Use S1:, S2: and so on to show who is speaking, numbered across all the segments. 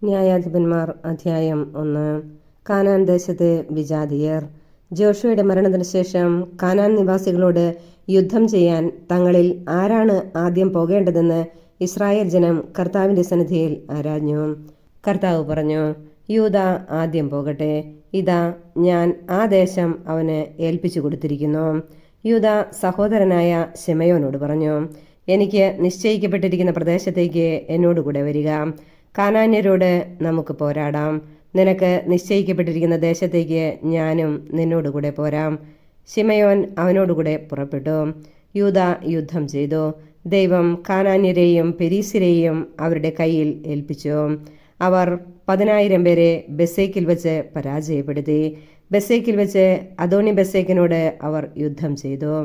S1: ന്യായാധിപന്മാർ അധ്യായം 1. കാനാൻ ദേശത്തെ വിജാതിയർ. ജോഷുവയുടെ മരണത്തിന് ശേഷം കാനാൻ നിവാസികളോട് യുദ്ധം ചെയ്യാൻ തങ്ങളിൽ ആരാണ് ആദ്യം പോകേണ്ടതെന്ന് ഇസ്രായേൽ ജനം കർത്താവിന്റെ സന്നിധിയിൽ ആരാഞ്ഞു. കർത്താവ് പറഞ്ഞു, യൂദ ആദ്യം പോകട്ടെ. ഇതാ, ഞാൻ ആ ദേശം അവന് ഏൽപ്പിച്ചു കൊടുത്തിരിക്കുന്നു. യൂദ സഹോദരനായ ശിമെയോനോട് പറഞ്ഞു, എനിക്ക് നിശ്ചയിക്കപ്പെട്ടിരിക്കുന്ന പ്രദേശത്തേക്ക് എന്നോടുകൂടെ വരിക. കാനാന്യരോട് നമുക്ക് പോരാടാം. നിനക്ക് നിശ്ചയിക്കപ്പെട്ടിരിക്കുന്ന ദേശത്തേക്ക് ഞാനും നിന്നോടുകൂടെ പോരാം. ശിമയോൻ അവനോടുകൂടെ പുറപ്പെട്ടു. യൂദ യുദ്ധം ചെയ്തു. ദൈവം കാനാന്യരെയും പെരീസിരെയും അവരുടെ കയ്യിൽ ഏൽപ്പിച്ചു. അവർ 10,000 പേരെ ബെസേക്കിൽ വെച്ച് പരാജയപ്പെടുത്തി. ബെസേക്കിൽ വെച്ച് അദോണി ബെസേക്കിനോട് അവർ യുദ്ധം ചെയ്തു.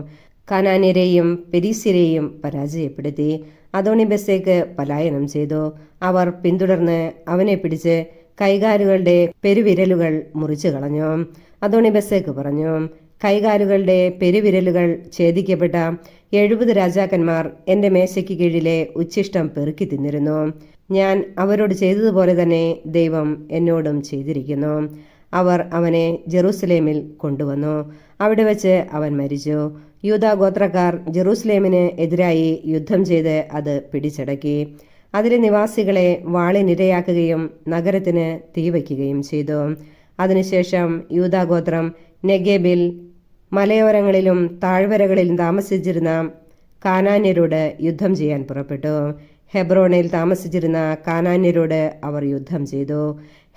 S1: കാനാന്യരെയും പെരീസിരെയും പരാജയപ്പെടുത്തി. അദോണി ബെസേക്ക് പലായനം ചെയ്തു. അവർ പിന്തുടർന്ന് അവനെ പിടിച്ച് കൈകാലുകളുടെ പെരുവിരലുകൾ മുറിച്ചു കളഞ്ഞു. അദോണി ബെസേക്ക് പറഞ്ഞു, കൈകാലുകളുടെ പെരുവിരലുകൾ ഛേദിക്കപ്പെട്ട 70 രാജാക്കന്മാർ എൻ്റെ മേശയ്ക്ക് കീഴിലെ ഉച്ഛിഷ്ടം പെറുക്കി തിന്നിരുന്നു. ഞാൻ അവരോട് ചെയ്തതുപോലെ തന്നെ ദൈവം എന്നോടും ചെയ്തിരിക്കുന്നു. അവർ അവനെ ജെറൂസലേമിൽ കൊണ്ടുവന്നു. അവിടെ വെച്ച് അവൻ മരിച്ചു. യൂദാ ഗോത്രക്കാർ ജെറൂസലേമിന് എതിരായി യുദ്ധം ചെയ്ത് അത് പിടിച്ചടക്കി. അതിലെ നിവാസികളെ വാളിനിരയാക്കുകയും നഗരത്തിന് തീവയ്ക്കുകയും ചെയ്തു. അതിനുശേഷം യൂദാ ഗോത്രം നെഗേബിൽ മലയോരങ്ങളിലും താഴ്വരകളിലും താമസിച്ചിരുന്ന കാനാന്യരോട് യുദ്ധം ചെയ്യാൻ പുറപ്പെട്ടു. ഹെബ്രോണിൽ താമസിച്ചിരുന്ന കാനാന്യരോട് അവർ യുദ്ധം ചെയ്തു.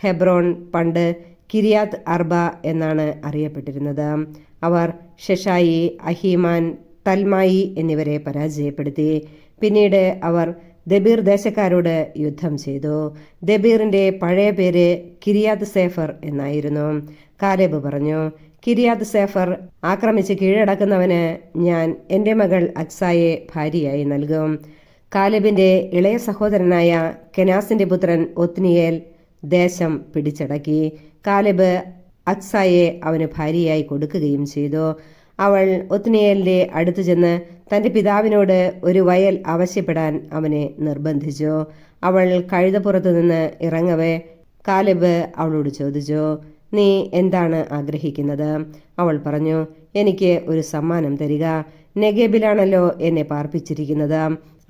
S1: ഹെബ്രോൺ പണ്ട് കിരിയാത്ത് അർബ എന്നാണ് അറിയപ്പെട്ടിരുന്നത്. അവർ ഷെഷായി, അഹീമാൻ, തൽമായി എന്നിവരെ പരാജയപ്പെടുത്തി. പിന്നീട് അവർ ദബീർ ദേശക്കാരോട് യുദ്ധം ചെയ്തു. ദബീറിന്റെ പഴയ പേര് കിരിയാത്ത് സേഫർ എന്നായിരുന്നു. കാലേബ് പറഞ്ഞു, കിരിയാത്ത് സേഫർ ആക്രമിച്ച് കീഴടക്കുന്നവന് ഞാൻ എൻ്റെ മകൾ അക്സായെ ഭാര്യയായി നൽകും. കാലേബിന്റെ ഇളയ സഹോദരനായ കെനാസിന്റെ പുത്രൻ ഒത്നിയേൽ ദേശം പിടിച്ചടക്കി. കാലേബ് അക്സായെ അവന് ഭാര്യയായി കൊടുക്കുകയും ചെയ്തു. അവൾ ഒത്നിയേലിന്റെ അടുത്തു ചെന്ന് തന്റെ പിതാവിനോട് ഒരു വയൽ ആവശ്യപ്പെടാൻ അവനെ നിർബന്ധിച്ചു. അവൾ കഴുതപ്പുറത്തു നിന്ന് ഇറങ്ങവേ കാലേബ് അവളോട് ചോദിച്ചു, നീ എന്താണ് ആഗ്രഹിക്കുന്നത്? അവൾ പറഞ്ഞു, എനിക്ക് ഒരു സമ്മാനം തരിക. നെഗേബിലാണല്ലോ എന്നെ പാർപ്പിച്ചിരിക്കുന്നത്.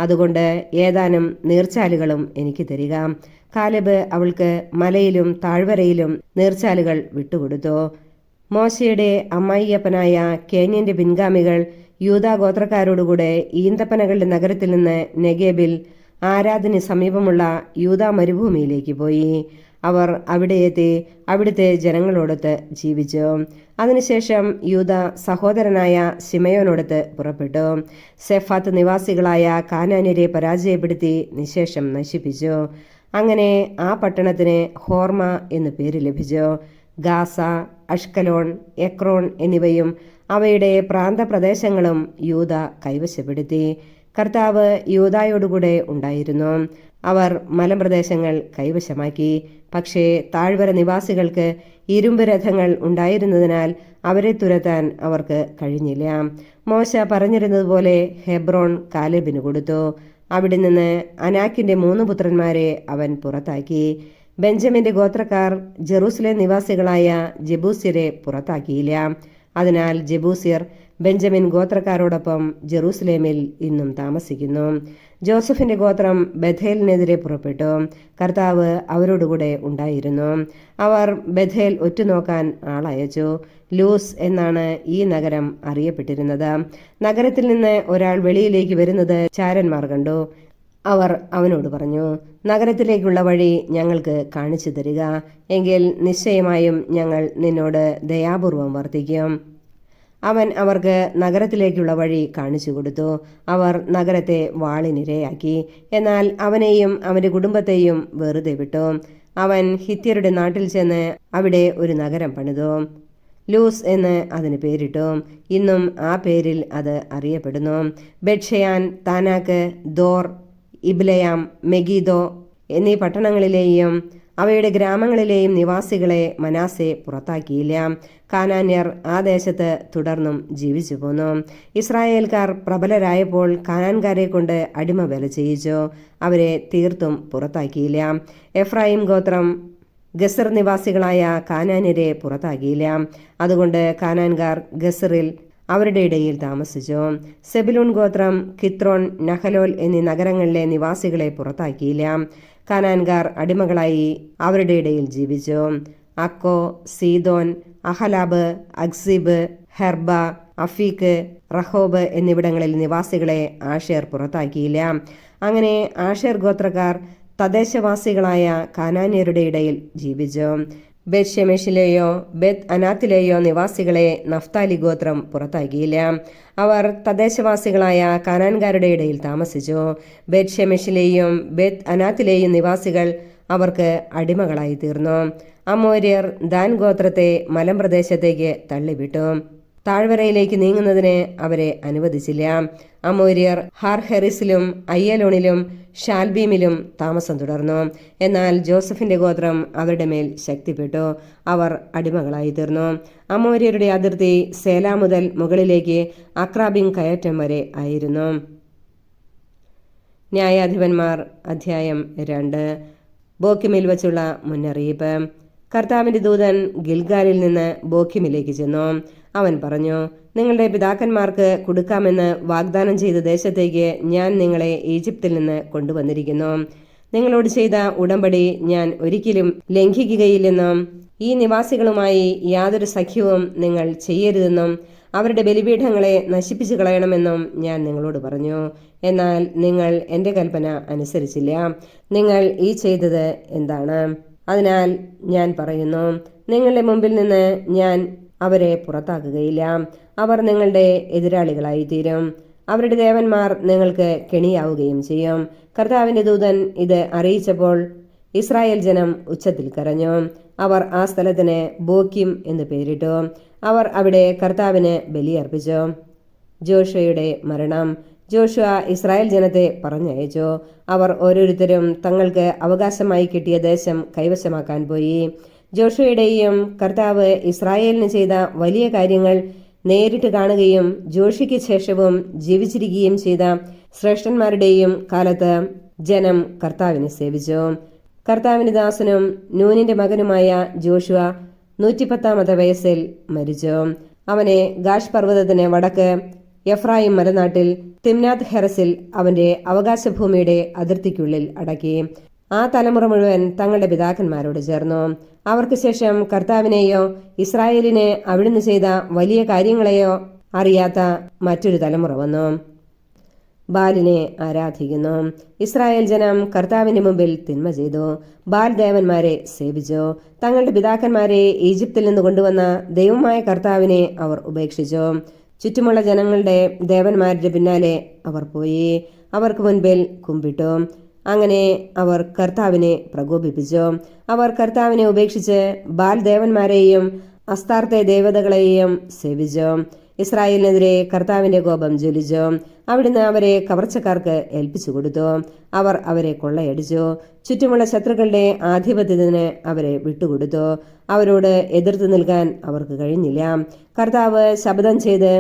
S1: അതുകൊണ്ട് ഏതാനും നീർച്ചാലുകളും എനിക്ക് തരിക. കാലേബ് അവൾക്ക് മലയിലും താഴ്വരയിലും നീർച്ചാലുകൾ വിട്ടുകൊടുത്തു. മോശയുടെ അമ്മായിയപ്പനായ കേന്യന്റെ പിൻഗാമികൾ യൂദാ ഗോത്രക്കാരോടുകൂടെ ഈന്തപ്പനകളുടെ നഗരത്തിൽ നിന്ന് നെഗേബിൽ ആരാദിന് സമീപമുള്ള യൂദാ മരുഭൂമിയിലേക്ക് പോയി. അവർ അവിടെ എത്തി അവിടുത്തെ ജനങ്ങളോടൊത്ത് ജീവിച്ചു. അതിനുശേഷം യൂദ സഹോദരനായ ശിമയോനോടൊത്ത് പുറപ്പെട്ടു. സെഫാത്ത് നിവാസികളായ കാനാന്യരെ പരാജയപ്പെടുത്തി നിശേഷം നശിപ്പിച്ചു. അങ്ങനെ ആ പട്ടണത്തിന് ഹോർമ എന്നു പേര് ലഭിച്ചു. ഗാസ, അഷ്കലോൺ, എക്രോൺ എന്നിവയും അവയുടെ പ്രാന്തപ്രദേശങ്ങളും യൂദ കൈവശപ്പെടുത്തി. കർത്താവ് യൂദായോടുകൂടെ ഉണ്ടായിരുന്നു. അവർ മലമ്പ്രദേശങ്ങൾ കൈവശമാക്കി. പക്ഷേ താഴ്വര നിവാസികൾക്ക് ഇരുമ്പ് രഥങ്ങൾ ഉണ്ടായിരുന്നതിനാൽ അവരെ തുരത്താൻ അവർക്ക് കഴിഞ്ഞില്ല. മോശ പറഞ്ഞിരുന്നതുപോലെ ഹെബ്രോൺ കാലേബിന് കൊടുത്തു. അവിടെ നിന്ന് അനാക്കിന്റെ 3 പുത്രന്മാരെ അവൻ പുറത്താക്കി. ബെഞ്ചമിന്റെ ഗോത്രക്കാർ ജെറൂസലേം നിവാസികളായ ജെബൂസ്യരെ പുറത്താക്കിയില്ല. അതിനാൽ ജെബൂസ്യർ ബെഞ്ചമിൻ ഗോത്രക്കാരോടൊപ്പം ജെറൂസലേമിൽ ഇന്നും താമസിക്കുന്നു. ജോസഫിന്റെ ഗോത്രം ബഥേലിനെതിരെ പുറപ്പെട്ടു. കർത്താവ് അവരോടുകൂടെ ഉണ്ടായിരുന്നു. അവർ ബഥേൽ ഒറ്റുനോക്കാൻ ആളയച്ചു. ലൂസ് എന്നാണ് ഈ നഗരം അറിയപ്പെട്ടിരുന്നത്. നഗരത്തിൽ നിന്ന് ഒരാൾ വെളിയിലേക്ക് വരുന്നത് ചാരന്മാർ കണ്ടു. അവർ അവനോട് പറഞ്ഞു, നഗരത്തിലേക്കുള്ള വഴി ഞങ്ങൾക്ക് കാണിച്ചു തരിക. എങ്കിൽ നിശ്ചയമായും ഞങ്ങൾ നിന്നോട് ദയാപൂർവം വർത്തിക്കും. അവൻ അവർക്ക് നഗരത്തിലേക്കുള്ള വഴി കാണിച്ചു കൊടുത്തു. അവർ നഗരത്തെ വാളിനിരയാക്കി. എന്നാൽ അവനെയും അവന്റെ കുടുംബത്തെയും വെറുതെ വിട്ടു. അവൻ ഹിത്യരുടെ നാട്ടിൽ ചെന്ന് അവിടെ ഒരു നഗരം പണിതു. ലൂസ് എന്ന് അതിന് പേരിട്ടു. ഇന്നും ആ പേരിൽ അത് അറിയപ്പെടുന്നു. ബെത്ഷെയാൻ, താനാക്ക്, ദോർ, ഇബ്ലയാം, മെഗീദോ എന്നീ പട്ടണങ്ങളിലെയും അവയുടെ ഗ്രാമങ്ങളിലെയും നിവാസികളെ മനാസെ പുറത്താക്കിയില്ല. കാനാന്യർ ആ ദേശത്ത് തുടർന്നും ജീവിച്ചു പോന്നു. ഇസ്രായേൽക്കാർ പ്രബലരായപ്പോൾ കാനാൻകാരെ കൊണ്ട് അടിമ വേല ചെയ്യിച്ചു. അവരെ തീർത്തും പുറത്താക്കിയില്ല. എഫ്രായിം ഗോത്രം ഗസർ നിവാസികളായ കാനാന്യരെ പുറത്താക്കിയില്ല. അതുകൊണ്ട് കാനാൻകാർ ഗസറിൽ അവരുടെ ഇടയിൽ താമസിച്ചു. സെബുലൂൺ ഗോത്രം കിത്രോൺ, നഹലോൽ എന്നീ നഗരങ്ങളിലെ നിവാസികളെ പുറത്താക്കിയില്ല. കാനാൻകാർ അടിമകളായി അവരുടെ ഇടയിൽ ജീവിച്ചു. അക്കോ, സീദോൻ, അഹലാബ്, അക്സീബ്, ഹെർബ, അഫീക്ക്, റഹോബ് എന്നിവിടങ്ങളിൽ നിവാസികളെ ആഷേർ പുറത്താക്കിയില്ല. അങ്ങനെ ആഷേർ ഗോത്രക്കാർ തദ്ദേശവാസികളായ കാനാന്യരുടെ ഇടയിൽ ജീവിച്ചു. ബെത് ഷെമെഷിലെയോ ബെത് അനാത്തിലെയോ നിവാസികളെ നഫ്താലി ഗോത്രം പുറത്താക്കിയില്ല. അവർ തദ്ദേശവാസികളായ കാനാൻകാരുടെ ഇടയിൽ താമസിച്ചു. ബെത് ഷെമെഷിലെയും ബെത് അനാത്തിലെയും നിവാസികൾ അവർക്ക് അടിമകളായി തീർന്നു. അമോര്യർ ദാൻ ഗോത്രത്തെ മലമ്പ്രദേശത്തേക്ക് തള്ളിവിട്ടു. താഴ്വരയിലേക്ക് നീങ്ങുന്നതിന് അവരെ അനുവദിച്ചില്ല. അമോര്യർ ഹാർഹെറിസിലും അയ്യലോണിലും ഷാൽബീമിലും താമസം തുടർന്നു. എന്നാൽ ജോസഫിന്റെ ഗോത്രം അവരുടെ മേൽ ശക്തിപ്പെട്ടു. അവർ അടിമകളായി തീർന്നു. അമോര്യരുടെ അതിർത്തി സേല മുതൽ മുകളിലേക്ക് അക്രാബിം കയറ്റം വരെ ആയിരുന്നു. ന്യായാധിപന്മാർ അധ്യായം 2. ബോക്കിമിൽ വച്ചുള്ള മുന്നറിയിപ്പ്. കർത്താവിന്റെ ദൂതൻ ഗിൽഗാലിൽ നിന്ന് ബോക്കിമിലേക്ക് ചെന്നു. അവൻ പറഞ്ഞു, നിങ്ങളുടെ പിതാക്കന്മാർക്ക് കൊടുക്കാമെന്ന് വാഗ്ദാനം ചെയ്ത ദേശത്തേക്ക് ഞാൻ നിങ്ങളെ ഈജിപ്തിൽ നിന്ന് കൊണ്ടുവന്നിരിക്കുന്നു. നിങ്ങളോട് ചെയ്ത ഉടമ്പടി ഞാൻ ഒരിക്കലും ലംഘിക്കുകയില്ലെന്നും ഈ നിവാസികളുമായി യാതൊരു സഖ്യവും നിങ്ങൾ ചെയ്യരുതെന്നും അവരുടെ ബലിപീഠങ്ങളെ നശിപ്പിച്ചു കളയണമെന്നും ഞാൻ നിങ്ങളോട് പറഞ്ഞു. എന്നാൽ നിങ്ങൾ എൻ്റെ കൽപ്പന അനുസരിച്ചില്ല. നിങ്ങൾ ഈ ചെയ്തത് എന്താണ്? അതിനാൽ ഞാൻ പറയുന്നു, നിങ്ങളുടെ മുമ്പിൽ നിന്ന് ഞാൻ അവരെ പുറത്താക്കുകയില്ല. അവർ നിങ്ങളുടെ എതിരാളികളായി തീരും. അവരുടെ ദേവന്മാർ നിങ്ങൾക്ക് കെണിയാവുകയും ചെയ്യും. കർത്താവിന്റെ ദൂതൻ ഇത് അറിയിച്ചപ്പോൾ ഇസ്രായേൽ ജനം ഉച്ചത്തിൽ കരഞ്ഞു. അവർ ആ സ്ഥലത്തിന് ബോക്കിം എന്ന് പേരിട്ടു. അവർ അവിടെ കർത്താവിന് ബലിയർപ്പിച്ചു. ജോഷുവയുടെ മരണം. ജോഷുവ ഇസ്രായേൽ ജനത്തെ പറഞ്ഞയച്ചു. അവർ ഓരോരുത്തരും തങ്ങൾക്ക് അവകാശമായി കിട്ടിയ ദേശം കൈവശമാക്കാൻ പോയി. ജോഷുവയുടെയും കർത്താവ് ഇസ്രായേലിന് ചെയ്ത വലിയ കാര്യങ്ങൾ നേരിട്ട് കാണുകയും ജോഷിക്ക് ശേഷവും ജീവിച്ചിരിക്കുകയും ചെയ്ത ശ്രേഷ്ഠന്മാരുടെയും കാലത്ത് ജനം കർത്താവിനെ സേവിച്ചു. കർത്താവിന്റെ ദാസനും നൂനിന്റെ മകനുമായ ജോഷുവ 110 വയസ്സിൽ മരിച്ചു. അവനെ ഗാഷ് പർവ്വതത്തിന് വടക്ക് എഫ്രായിം മലനാട്ടിൽ തിമ്നാത്ത് ഹെറസിൽ അവന്റെ അവകാശഭൂമിയുടെ അതിർത്തിക്കുള്ളിൽ അടക്കി. ആ തലമുറ മുഴുവൻ തങ്ങളുടെ പിതാക്കന്മാരോട് ചേർന്നു. അവർക്ക് ശേഷം കർത്താവിനെയോ ഇസ്രായേലിന് അവിടുന്ന് ചെയ്ത വലിയ കാര്യങ്ങളെയോ അറിയാത്ത മറ്റൊരു തലമുറ വന്നു. ബാലിനെ ആരാധിക്കുന്നു. ഇസ്രായേൽ ജനം കർത്താവിന്റെ മുമ്പിൽ തിന്മ ചെയ്തു. ബാൽ ദേവന്മാരെ സേവിച്ചു. തങ്ങളുടെ പിതാക്കന്മാരെ ഈജിപ്തിൽ നിന്ന് കൊണ്ടുവന്ന ദൈവമായ കർത്താവിനെ അവർ ഉപേക്ഷിച്ചു. ചുറ്റുമുള്ള ജനങ്ങളുടെ ദേവന്മാരുടെ പിന്നാലെ അവർ പോയി അവർക്ക് മുൻപിൽ കുമ്പിട്ടു. അങ്ങനെ അവർ കർത്താവിനെ പ്രകോപിപ്പിച്ചു. അവർ കർത്താവിനെ ഉപേക്ഷിച്ച് ബാൽ ദേവന്മാരെയും അസ്താർത്തെ ദേവതകളെയും സേവിച്ചു. ഇസ്രായേലിനെതിരെ കർത്താവിന്റെ കോപം ജ്വലിച്ചു. അവിടുന്ന് അവരെ കവർച്ചക്കാർക്ക് ഏൽപ്പിച്ചു കൊടുത്തു. അവർ അവരെ കൊള്ളയടിച്ചു. ചുറ്റുമുള്ള ശത്രുക്കളുടെ ആധിപത്യത്തിന് അവരെ വിട്ടുകൊടുത്തു. അവരോട് എതിർത്ത് നിൽക്കാൻ അവർക്ക് കഴിഞ്ഞില്ല. കർത്താവ് ശപഥം ചെയ്ത്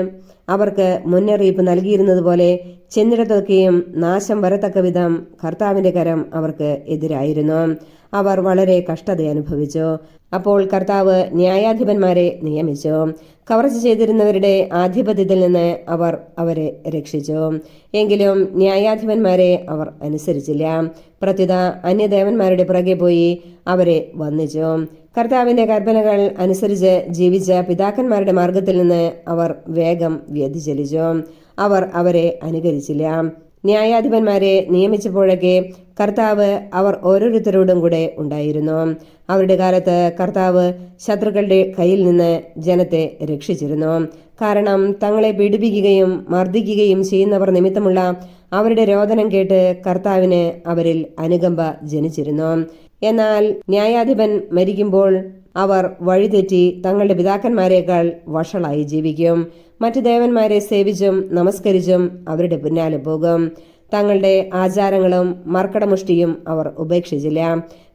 S1: അവർക്ക് മുന്നറിയിപ്പ് നൽകിയിരുന്നതുപോലെ ചെന്നിടത്തൊക്കെയും നാശം വരത്തക്ക വിധം കർത്താവിന്റെ കരം അവർക്ക് എതിരായിരുന്നു. അവർ വളരെ കഷ്ടത അനുഭവിച്ചു. അപ്പോൾ കർത്താവ് ന്യായാധിപന്മാരെ നിയമിച്ചു. കവർച്ച ചെയ്തിരുന്നവരുടെ ആധിപത്യത്തിൽ നിന്ന് അവർ അവരെ രക്ഷിച്ചു. എങ്കിലും ന്യായാധിപന്മാരെ അവർ അനുസരിച്ചില്ല. പ്രത്യുത അന്യദേവന്മാരുടെ പുറകെ പോയി അവരെ വന്ദിച്ചു. കർത്താവിന്റെ കൽപ്പനകൾ അനുസരിച്ച് ജീവിച്ച പിതാക്കന്മാരുടെ മാർഗത്തിൽ നിന്ന് അവർ വേഗം വ്യതിചലിച്ചു. അവർ അവരെ അനുകരിച്ചില്ല. ന്യായാധിപന്മാരെ നിയമിച്ചപ്പോഴൊക്കെ കർത്താവ് അവർ ഓരോരുത്തരോടും കൂടെ ഉണ്ടായിരുന്നു. അവരുടെ കാലത്ത് കർത്താവ് ശത്രുക്കളുടെ കയ്യിൽ നിന്ന് ജനത്തെ രക്ഷിച്ചിരുന്നു. കാരണം തങ്ങളെ പീഡിപ്പിക്കുകയും മർദ്ദിക്കുകയും ചെയ്യുന്നവർ നിമിത്തമുള്ള അവരുടെ രോദനം കേട്ട് കർത്താവിന് അവരിൽ അനുകമ്പ ജനിച്ചിരുന്നു. എന്നാൽ ന്യായാധിപൻ മരിക്കുമ്പോൾ അവർ വഴിതെറ്റി തങ്ങളുടെ പിതാക്കന്മാരെക്കാൾ വഷളായി ജീവിക്കും. മറ്റു ദേവന്മാരെ സേവിച്ചും നമസ്കരിച്ചും അവരുടെ പിന്നാലെ പോകും. തങ്ങളുടെ ആചാരങ്ങളും മർക്കടമുഷ്ടിയും അവർ ഉപേക്ഷിച്ചില്ല.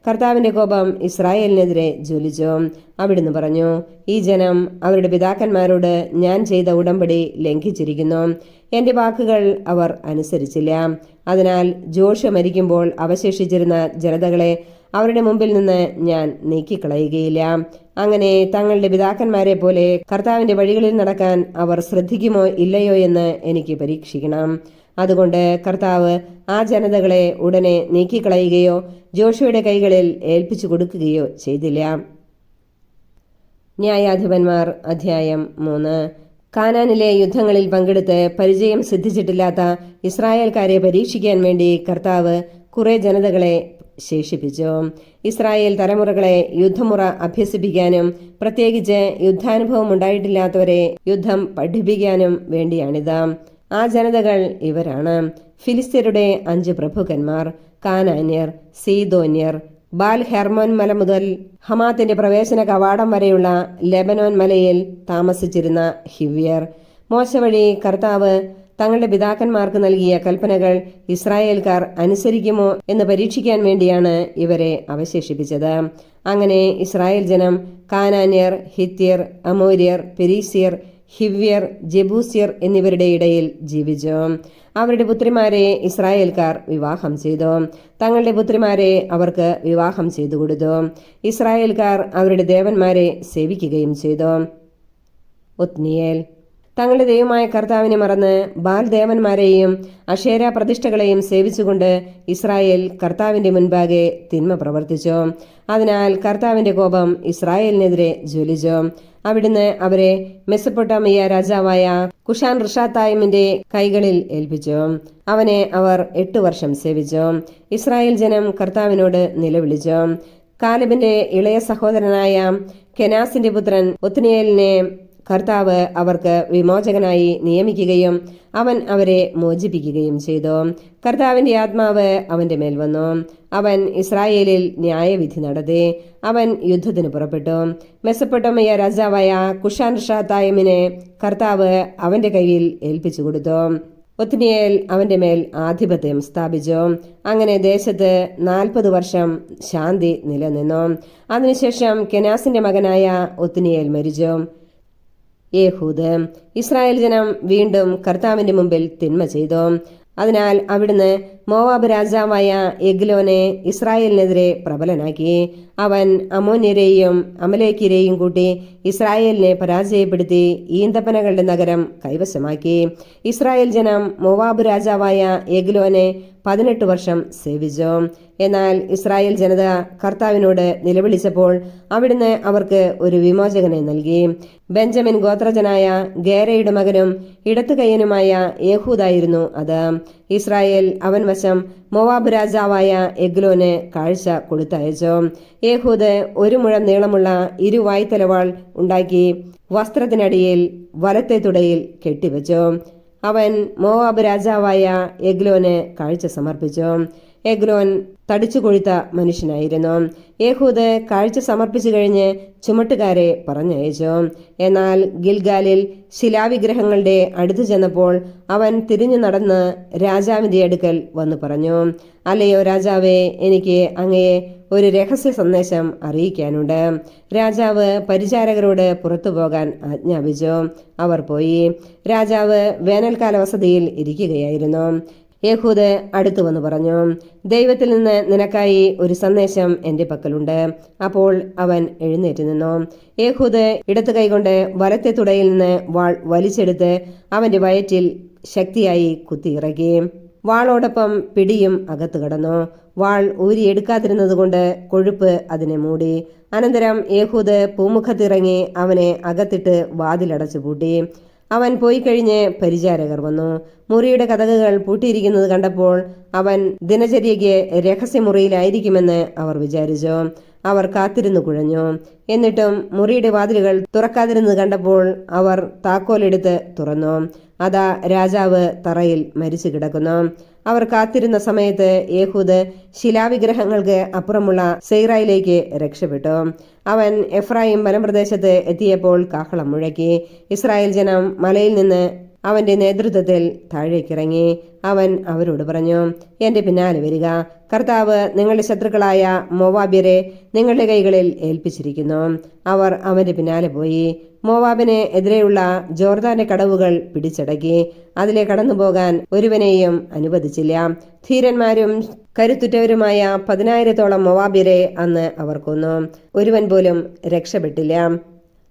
S1: കർത്താവിന്റെ കോപം ഇസ്രായേലിനെതിരെ ജ്വലിച്ചു. അവിടുന്ന് പറഞ്ഞു, ഈ ജനം അവരുടെ പിതാക്കന്മാരോട് ഞാൻ ചെയ്ത ഉടമ്പടി ലംഘിച്ചിരിക്കുന്നു. എന്റെ വാക്കുകൾ അവർ അനുസരിച്ചില്ല. അതിനാൽ ജോഷുവ മരിക്കുമ്പോൾ അവശേഷിച്ചിരുന്ന ജനതകളെ അവരുടെ മുമ്പിൽ നിന്ന് ഞാൻ നീക്കിക്കളയുകയില്ല. അങ്ങനെ തങ്ങളുടെ പിതാക്കന്മാരെ പോലെ കർത്താവിന്റെ വഴികളിൽ നടക്കാൻ അവർ ശ്രദ്ധിക്കുമോ ഇല്ലയോ എന്ന് എനിക്ക് പരീക്ഷിക്കണം. അതുകൊണ്ട് കർത്താവ് ആ ജനതകളെ ഉടനെ നീക്കിക്കളയുകയോ ജോഷുവയുടെ കൈകളിൽ ഏൽപ്പിച്ചു കൊടുക്കുകയോ ചെയ്തില്ല. ന്യായാധിപന്മാർ അധ്യായം 3. കാനാനിലെ യുദ്ധങ്ങളിൽ പങ്കെടുത്ത് പരിചയം സിദ്ധിച്ചിട്ടില്ലാത്ത ഇസ്രായേൽക്കാരെ പരീക്ഷിക്കാൻ വേണ്ടി കർത്താവ് കുറെ ജനതകളെ ശേഷിപ്പിച്ചു. ഇസ്രായേൽ തലമുറകളെ യുദ്ധമുറ അഭ്യസിപ്പിക്കാനും പ്രത്യേകിച്ച് യുദ്ധാനുഭവം ഉണ്ടായിട്ടില്ലാത്തവരെ യുദ്ധം പഠിപ്പിക്കാനും വേണ്ടിയാണിത്. ആ ജനതകൾ ഇവരാണ്: ഫിലിസ്ത്യരുടെ 5 പ്രഭുക്കന്മാർ, കാനാന്യർ, സീദോന്യർ, ബാൽ ഹെർമോൻ മല മുതൽ ഹമാത്തിന്റെ പ്രവേശന കവാടം വരെയുള്ള ലെബനോൻ മലയിൽ താമസിച്ചിരുന്ന ഹിവ്യർ. മോശ വഴി കർത്താവ് തങ്ങളുടെ പിതാക്കന്മാർക്ക് നൽകിയ കൽപ്പനകൾ ഇസ്രായേൽക്കാർ അനുസരിക്കുമോ എന്ന് പരീക്ഷിക്കാൻ വേണ്ടിയാണ് ഇവരെ അവശേഷിപ്പിച്ചത്. അങ്ങനെ ഇസ്രായേൽ ജനം കാനാന്യർ, ഹിത്യർ, അമോര്യർ, പെരീസ്യർ, ഹിവ്യർ, ജെബൂസ്യർ എന്നിവരുടെ ഇടയിൽ ജീവിച്ചു. അവരുടെ പുത്രിമാരെ ഇസ്രായേൽക്കാർ വിവാഹം ചെയ്തു. തങ്ങളുടെ പുത്രിമാരെ അവർക്ക് വിവാഹം ചെയ്തു കൊടുത്തു. ഇസ്രായേൽക്കാർ അവരുടെ ദേവന്മാരെ സേവിക്കുകയും ചെയ്തു. ഒത്നിയേൽ. തങ്ങളുടെ ദൈവമായ കർത്താവിനെ മറന്ന് ബാൽ ദേവന്മാരെയും അശേര പ്രതിഷ്ഠകളെയും സേവിച്ചുകൊണ്ട് ഇസ്രായേൽ കർത്താവിന്റെ മുൻപാകെ തിന്മ പ്രവർത്തിച്ചു. അതിനാൽ കർത്താവിന്റെ കോപം ഇസ്രായേലിനെതിരെ ജ്വലിച്ചു. അവിടുന്ന് അവരെ മെസൊപ്പൊട്ടാമിയ രാജാവായ കുഷാൻ റിഷാത്തായിമിന്റെ കൈകളിൽ ഏൽപ്പിച്ചു. അവനെ അവർ 8 വർഷം സേവിച്ചു. ഇസ്രായേൽ ജനം കർത്താവിനോട് നിലവിളിച്ചു. കാലെബിന്റെ ഇളയ സഹോദരനായ കെനാസിന്റെ പുത്രൻ ഒത്നിയേലിനെ കർത്താവ് അവർക്ക് വിമോചകനായി നിയമിക്കുകയും അവൻ അവരെ മോചിപ്പിക്കുകയും ചെയ്തു. കർത്താവിന്റെ ആത്മാവ് അവന്റെ മേൽ വന്നു. അവൻ ഇസ്രായേലിൽ ന്യായവിധി നടത്തി. അവൻ യുദ്ധത്തിന് പുറപ്പെട്ടു. മെസൊപ്പൊട്ടാമിയ രാജാവായ കുഷാൻ റിഷാത്തായിമിനെ കർത്താവ് അവന്റെ കയ്യിൽ ഏൽപ്പിച്ചു കൊടുത്തു. ഒത്നിയേൽ അവന്റെ മേൽ ആധിപത്യം സ്ഥാപിച്ചു. അങ്ങനെ ദേശത്ത് 40 വർഷം ശാന്തി നിലനിന്നു. അതിനുശേഷം കെനാസിന്റെ മകനായ ഒത്നിയേൽ മരിച്ചു. യേഹൂദ്. ഇസ്രായേൽ ജനം വീണ്ടും കർത്താവിന്റെ മുമ്പിൽ തിന്മ ചെയ്തു. അതിനാൽ അവിടുന്ന് മോവാബ് രാജാവായ എഗ്ലോനെ ഇസ്രായേലിനെതിരെ പ്രബലനാക്കി. അവൻ അമോന്യരെയും അമലേക്കിരെയും കൂട്ടി ഇസ്രായേലിനെ പരാജയപ്പെടുത്തി ഈന്തപ്പനകളുടെ നഗരം കൈവശമാക്കി. ഇസ്രായേൽ ജനം മോവാബ് രാജാവായ എഗ്ലോനെ 18 വർഷം സേവിച്ചു. എന്നാൽ ഇസ്രായേൽ ജനത കർത്താവിനോട് നിലവിളിച്ചപ്പോൾ അവിടുന്ന് അവർക്ക് ഒരു വിമോചകനെ നൽകി. ബെഞ്ചമിൻ ഗോത്രജനായ ഗേരയുടെ മകനും ഇടത്തുകയ്യനുമായ യേഹൂദായിരുന്നു അത്. ഇസ്രായേൽ അവൻ വശം മോവാബ് രാജാവായ എഗ്ലോന് കാഴ്ച കൊടുത്തയച്ചു. യേഹൂദ് 1 മുഴം നീളമുള്ള 2 വായ്ത്തലവാൾ ഉണ്ടാക്കി വസ്ത്രത്തിനടിയിൽ വലത്തെ തുടയിൽ കെട്ടിവെച്ചു. അവൻ മോവാബ് രാജാവായ എഗ്ലോന് കാഴ്ച സമർപ്പിച്ചു. എഗ്ലോൻ തടിച്ചു കൊഴുത്ത മനുഷ്യനായിരുന്നു. യേഹൂദ് കാഴ്ച സമർപ്പിച്ചു കഴിഞ്ഞ് ചുമട്ടുകാരെ പറഞ്ഞയച്ചു. എന്നാൽ ഗിൽഗാലിൽ ശിലാവിഗ്രഹങ്ങളുടെ അടുത്തു ചെന്നപ്പോൾ അവൻ തിരിഞ്ഞു നടന്ന് രാജാവിന്റെ അടുക്കൽ വന്നു പറഞ്ഞു, അല്ലയോ രാജാവേ, എനിക്ക് അങ്ങയെ ഒരു രഹസ്യ സന്ദേശം അറിയിക്കാനുണ്ട്. രാജാവ് പരിചാരകരോട് പുറത്തു പോകാൻ ആജ്ഞാപിച്ചു. അവർ പോയി. രാജാവ് വേനൽക്കാല വസതിയിൽ ഇരിക്കുകയായിരുന്നു. യേഹൂദ് അടുത്തു വന്നു പറഞ്ഞു, ദൈവത്തിൽ നിന്ന് നിനക്കായി ഒരു സന്ദേശം എന്റെ പക്കലുണ്ട്. അപ്പോൾ അവൻ എഴുന്നേറ്റ് നിന്നു. യേഹൂദ് ഇടത്തു കൈകൊണ്ട് വലത്തെ തുടയിൽ നിന്ന് വാൾ വലിച്ചെടുത്ത് അവന്റെ വയറ്റിൽ ശക്തിയായി കുത്തിയിറക്കി. വാളോടൊപ്പം പിടിയും അകത്തു കടന്നു. വാൾ ഊരിയെടുക്കാതിരുന്നതുകൊണ്ട് കൊഴുപ്പ് അതിനെ മൂടി. അനന്തരം യേഹൂദ് പൂമുഖത്തിറങ്ങി അവനെ അകത്തിട്ട് വാതിലടച്ചു പൂട്ടി. അവൻ പോയി കഴിഞ്ഞ് പരിചാരകർ വന്നു. മുറിയുടെ കതകുകൾ പൂട്ടിയിരിക്കുന്നത് കണ്ടപ്പോൾ അവൻ ദിനചര്യയ്ക്ക് രഹസ്യമുറിയിലായിരിക്കുമെന്ന് അവർ വിചാരിച്ചു. അവർ കാത്തിരുന്നു കുഴഞ്ഞു. എന്നിട്ടും മുറിയുടെ വാതിലുകൾ തുറക്കാതിരുന്നത് കണ്ടപ്പോൾ അവർ താക്കോലെടുത്ത് തുറന്നു. അതാ രാജാവ് തറയിൽ മരിച്ചു കിടക്കുന്നു. അവർ കാത്തിരുന്ന സമയത്ത് യേഹൂദ് ശിലാവിഗ്രഹങ്ങൾക്ക് അപ്പുറമുള്ള സെയ്റായിലേക്ക് രക്ഷപ്പെട്ടു. അവൻ എഫ്രായിം വനപ്രദേശത്ത് എത്തിയപ്പോൾ കാഹളം മുഴക്കി. ഇസ്രായേൽ ജനം മലയിൽ നിന്ന് അവന്റെ നേതൃത്വത്തിൽ താഴേക്കിറങ്ങി. അവൻ അവരോട് പറഞ്ഞു, എൻ്റെ പിന്നാലെ വരിക. കർത്താവ് നിങ്ങളുടെ ശത്രുക്കളായ മോവാബ്യരെ നിങ്ങളുടെ കൈകളിൽ ഏൽപ്പിച്ചിരിക്കുന്നു. അവർ അവന്റെ പിന്നാലെ പോയി മോവാബിന് എതിരെയുള്ള ജോർദാന്റെ കടവുകൾ പിടിച്ചടക്കി. അതിലെ കടന്നുപോകാൻ ഒരുവനെയും അനുവദിച്ചില്ല. ധീരന്മാരും കരുത്തുറ്റവരുമായ 10,000-ഓളം മോവാബ്യരെ അന്ന് അവർ കൊന്നു. ഒരുവൻ പോലും രക്ഷപ്പെട്ടില്ല.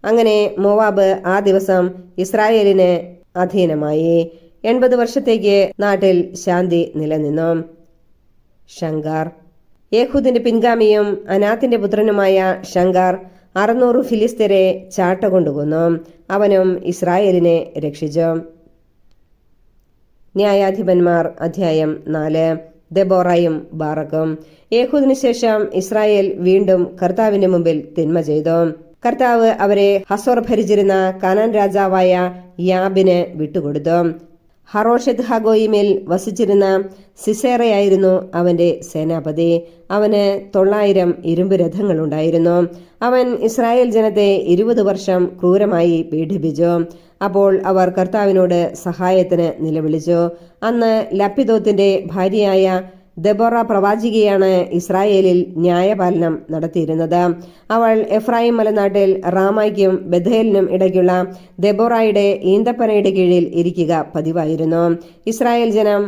S1: അങ്ങനെ മോവാബ് ആ ദിവസം ഇസ്രായേലിന് അധീനമായി. 80 വർഷത്തേക്ക് നാട്ടിൽ ശാന്തി നിലനിന്നു. ശങ്കാർ. യേഹൂദിന്റെ പിൻഗാമിയും അനാത്തിന്റെ പുത്രനുമായ ശങ്കാർ 600 ഫിലിസ്ത്യരെ ചാട്ടകൊണ്ടുകൊന്നു. അവനും ഇസ്രായേലിനെ രക്ഷിച്ചു. ന്യായാധിപന്മാർ അധ്യായം 4. ദെബോറയും ബാറക്കും. യേഹൂദിന് ശേഷം ഇസ്രായേൽ വീണ്ടും കർത്താവിന്റെ മുമ്പിൽ തിന്മ ചെയ്തു. കർത്താവ് അവരെ ഹസോർ ഭരിച്ചിരുന്ന കാനാൻ രാജാവായ യാബിന് വിട്ടുകൊടുത്തു. ഹറോഷെത്ത് ഹഗോയിമിൽ വസിച്ചിരുന്ന സിസേറയായിരുന്നു അവന്റെ സേനാപതി. അവന് 900 ഇരുമ്പ് രഥങ്ങളുണ്ടായിരുന്നു. അവൻ ഇസ്രായേൽ ജനത്തെ 20 വർഷം ക്രൂരമായി പീഡിപ്പിച്ചു. അപ്പോൾ അവർ കർത്താവിനോട് സഹായത്തിന് നിലവിളിച്ചു. അന്ന് ലപ്പിദോത്തിന്റെ ഭാര്യയായ ദെബോറ പ്രവാചികയാണ് ഇസ്രായേലിൽ ന്യായപാലനം നടത്തിയിരുന്നത്. അവൾ എഫ്രായിം മലനാട്ടിൽ റാമായ്ക്കും ബഥേലിനും ഇടയ്ക്കുള്ള ദെബോറയുടെ ഈന്തപ്പനയുടെ കീഴിൽ ഇരിക്കുക പതിവായിരുന്നു. ഇസ്രായേൽ ജനം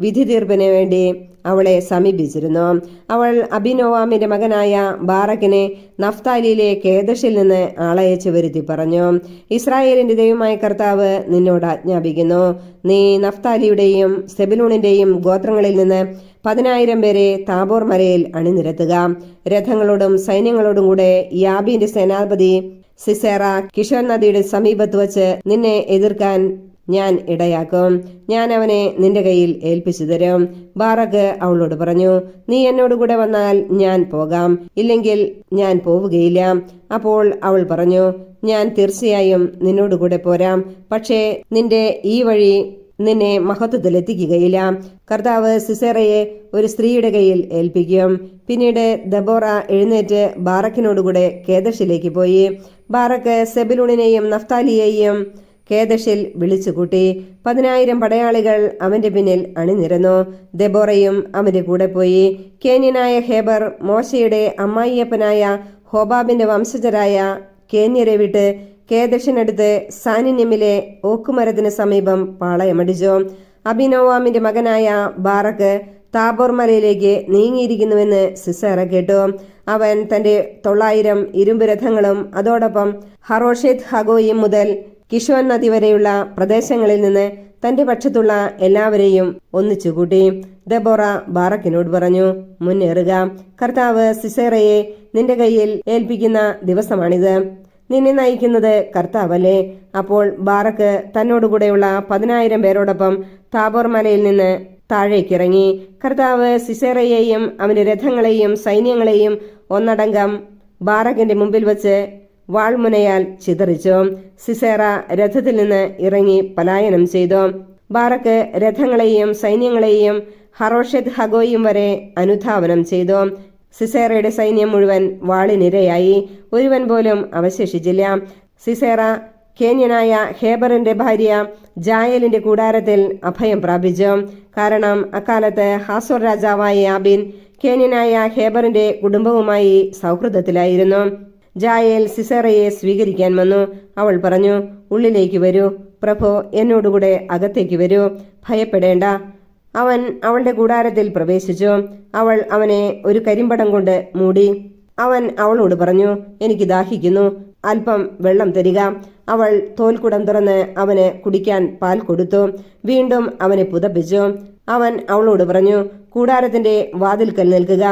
S1: വിധി തീർപ്പിന് വേണ്ടി അവളെ സമീപിച്ചിരുന്നു. അവൾ അബിനോവാമിന്റെ മകനായ ബാറക്കിനെ നഫ്താലിയിലെ കേദഷിൽ നിന്ന് ആളയച്ചു വരുത്തി പറഞ്ഞു, ഇസ്രായേലിന്റെ ദൈവമായ കർത്താവ് നിന്നോട് ആജ്ഞാപിക്കുന്നു, നീ നഫ്താലിയുടെയും സെബുലൂണിന്റെയും ഗോത്രങ്ങളിൽ നിന്ന് 10,000 പേരെ താബോർ മലയിൽ അണിനിരത്തുക. രഥങ്ങളോടും സൈന്യങ്ങളോടും കൂടെ യാബിന്റെ സേനാപതി സിസേറ കിഷോൻ നദിയുടെ സമീപത്ത് വച്ച് നിന്നെ എതിർക്കാൻ ഞാൻ ഇടയാക്കും. ഞാൻ അവനെ നിന്റെ കയ്യിൽ ഏൽപ്പിച്ചു തരും. ബാറക്ക് അവളോട് പറഞ്ഞു, നീ എന്നോടുകൂടെ വന്നാൽ ഞാൻ പോകാം, ഇല്ലെങ്കിൽ ഞാൻ പോവുകയില്ല. അപ്പോൾ അവൾ പറഞ്ഞു, ഞാൻ തീർച്ചയായും നിന്നോടുകൂടെ പോരാം, പക്ഷേ നിന്റെ ഈ വഴി നിന്നെ മഹത്വത്തിലെത്തിക്കുകയില്ല. കർത്താവ് സിസേറയെ ഒരു സ്ത്രീയുടെ കയ്യിൽ ഏൽപ്പിക്കും. പിന്നീട് ദെബോറ എഴുന്നേറ്റ് ബാറക്കിനോടുകൂടെ കേദഷിലേക്ക് പോയി. ബാറക്ക് സെബുലൂണിനെയും നഫ്താലിയെയും കേദഷിൽ വിളിച്ചുകൂട്ടി. 10,000 പടയാളികൾ അവന്റെ പിന്നിൽ അണിനിരന്നു. ദെബോറയും അവന്റെ കൂടെ പോയി. കേന്യനായ ഹേബർ മോശയുടെ അമ്മായിയപ്പനായ ഹോബാബിന്റെ വംശജരായ കേന്യരെ വിട്ട് കേദഷിനടുത്ത് സാനിന്യമിലെ ഓക്കുമരത്തിന് സമീപം പാളയമടിച്ചു. അബിനോവാമിന്റെ മകനായ ബാറക്ക് താബോർ മലയിലേക്ക് നീങ്ങിയിരിക്കുന്നുവെന്ന് സിസേറ കേട്ടു. അവൻ തന്റെ 900 ഇരുമ്പ് രഥങ്ങളും അതോടൊപ്പം ഹറോഷെത്ത് ഹഗോയിം മുതൽ കിഷോൻ നദി വരെയുള്ള പ്രദേശങ്ങളിൽ നിന്ന് തന്റെ പക്ഷത്തുള്ള എല്ലാവരെയും ഒന്നിച്ചുകൂട്ടി. ദെബോറ ബാറക്കിനോട് പറഞ്ഞു, മുന്നേറുക, കർത്താവ് സിസേറയെ നിന്റെ കയ്യിൽ ഏൽപ്പിക്കുന്ന ദിവസമാണിത്. നിന്നെ നയിക്കുന്നത് കർത്താവല്ലേ? അപ്പോൾ ബാറക്ക് തന്നോടുകൂടെയുള്ള 10,000 പേരോടൊപ്പം താബോർ മലയിൽ നിന്ന് താഴേക്കിറങ്ങി. കർത്താവ് സിസേറയെയും അവന്റെ രഥങ്ങളെയും സൈന്യങ്ങളെയും ഒന്നടങ്കം ബാറക്കിന്റെ മുമ്പിൽ വച്ച് വാൾമുനയാൽ ചിതറിച്ചു. സിസേറ രഥത്തിൽ നിന്ന് ഇറങ്ങി പലായനം ചെയ്തു. ബാറക്ക് രഥങ്ങളെയും സൈന്യങ്ങളെയും ഹറോഷെത്ത് ഹഗോയിം വരെ അനുധാവനം ചെയ്തു. സിസേറയുടെ സൈന്യം മുഴുവൻ വാളിനിരയായി. ഒരുവൻ പോലും അവശേഷിച്ചില്ല. സിസേറ കേന്യനായ ഹേബറിന്റെ ഭാര്യ ജായലിന്റെ കൂടാരത്തിൽ അഭയം പ്രാപിച്ചു. കാരണം അക്കാലത്ത് ഹാസോർ രാജാവായ യാബിൻ കേന്യനായ ഹേബറിന്റെ കുടുംബവുമായി സൗഹൃദത്തിലായിരുന്നു. ജായേൽ സിസേറയെ സ്വീകരിക്കാൻ വന്നു. അവൾ പറഞ്ഞു, ഉള്ളിലേക്ക് വരൂ പ്രഭു, എന്നോടുകൂടെ അകത്തേക്ക് വരൂ, ഭയപ്പെടേണ്ട. അവൻ അവളുടെ കൂടാരത്തിൽ പ്രവേശിച്ചു. അവൾ അവനെ ഒരു കരിമ്പടം കൊണ്ട് മൂടി. അവൻ അവളോട് പറഞ്ഞു, എനിക്ക് ദാഹിക്കുന്നു, അല്പം വെള്ളം തരിക. അവൾ തോൽക്കുടം തുറന്ന് അവന് കുടിക്കാൻ പാൽ കൊടുത്തു. വീണ്ടും അവനെ പുതപ്പിച്ചു. അവൻ അവളോട് പറഞ്ഞു, കൂടാരത്തിന്റെ വാതിൽക്കൽ നിൽക്കുക.